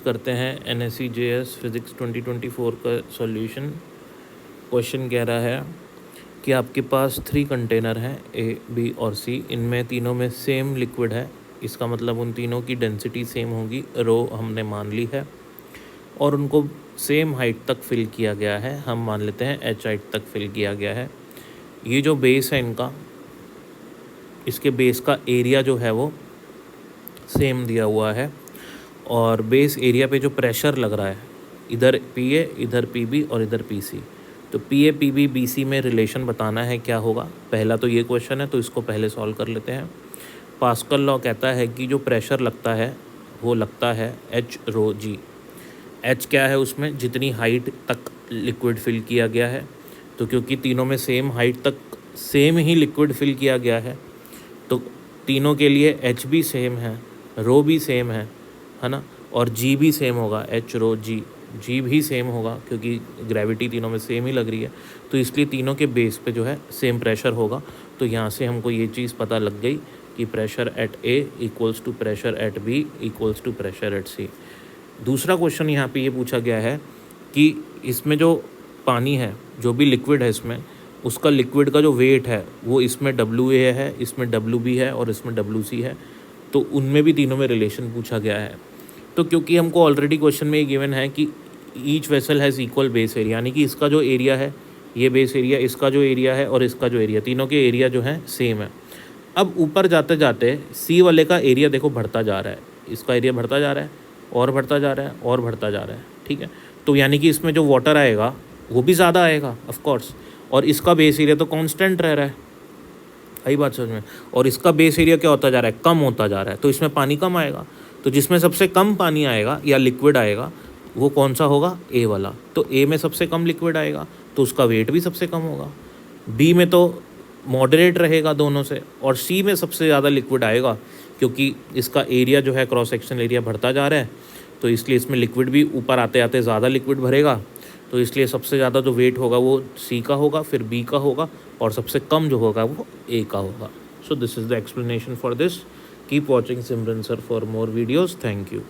करते हैं NSE-JS physics 2024 का सॉल्यूशन। क्वेश्चन कह रहा है कि आपके पास 3 कंटेनर हैं A, B और C। इनमें तीनों में सेम लिक्विड है, इसका मतलब उन तीनों की डेंसिटी सेम होगी, रो हमने मान ली है, और उनको सेम हाइट तक फिल किया गया है। हम मान लेते हैं h हाइट तक फिल किया गया है। ये जो बेस है इनका, इसके बेस का एरिया जो है वो सेम दिया हुआ है, और बेस एरिया पे जो प्रेशर लग रहा है, इधर PA, इधर PB और इधर PC, तो PA PB BC में रिलेशन बताना है क्या होगा। पहला तो ये क्वेश्चन है, तो इसको पहले सॉल्व कर लेते हैं। पास्कल लॉ कहता है कि जो प्रेशर लगता है वो लगता है H रो G। H क्या है उसमें, जितनी हाइट तक लिक्विड फिल किया गया है, तो क्योंकि तीनों में सेम हाइट तक सेम ही लिक्विड फिल किया गया है, तो तीनों के लिए H भी सेम है, रो भी सेम है ना, और G भी सेम होगा, H रो G भी सेम होगा, क्योंकि ग्रेविटी तीनों में सेम ही लग रही है, तो इसलिए तीनों के बेस पे जो है सेम प्रेशर होगा। तो यहाँ से हमको ये चीज़ पता लग गई कि pressure at A equals to pressure at B equals to pressure at C। दूसरा क्वेश्चन यहाँ पे ये पूछा गया है कि इसमें जो पानी है, जो भी लिक्विड है इसमें, उसका लिक्विड का जो वेट है वो इसमें WA है, इसमें WB है और इसमें WC है, तो उनमें भी तीनों में रिलेशन पूछा गया है। तो क्योंकि हमको ऑलरेडी क्वेश्चन में ये गिवन है कि each vessel has equal base area, यानी कि इसका जो एरिया है ये बेस एरिया, इसका जो एरिया है और इसका जो एरिया, तीनों के एरिया जो है सेम है। अब ऊपर जाते जाते C वाले का एरिया देखो बढ़ता जा रहा है, इसका एरिया बढ़ता जा रहा है और बढ़ता जा रहा है और बढ़ता जा रहा है, ठीक है। तो यानी कि इसमें जो वाटर आएगा वो भी ज़्यादा आएगा ऑफकोर्स, और इसका बेस एरिया तो कांस्टेंट रह रहा है, सही बात समझ में, और इसका बेस एरिया क्या होता जा रहा है, कम होता जा रहा है, तो इसमें पानी कम आएगा। तो जिसमें सबसे कम पानी आएगा या लिक्विड आएगा वो कौन सा होगा, A वाला। तो A में सबसे कम लिक्विड आएगा तो उसका वेट भी सबसे कम होगा। B में तो मॉडरेट रहेगा दोनों से, और C में सबसे ज़्यादा लिक्विड आएगा क्योंकि इसका एरिया जो है क्रॉस सेक्शन एरिया बढ़ता जा रहा है, तो इसलिए इसमें लिक्विड भी ऊपर आते आते ज़्यादा लिक्विड भरेगा, तो इसलिए सबसे ज़्यादा जो वेट होगा वो C का होगा, फिर B का होगा, और सबसे कम जो होगा वो A का होगा। So this is the explanation for this. Keep watching Simran sir for more videos. Thank you.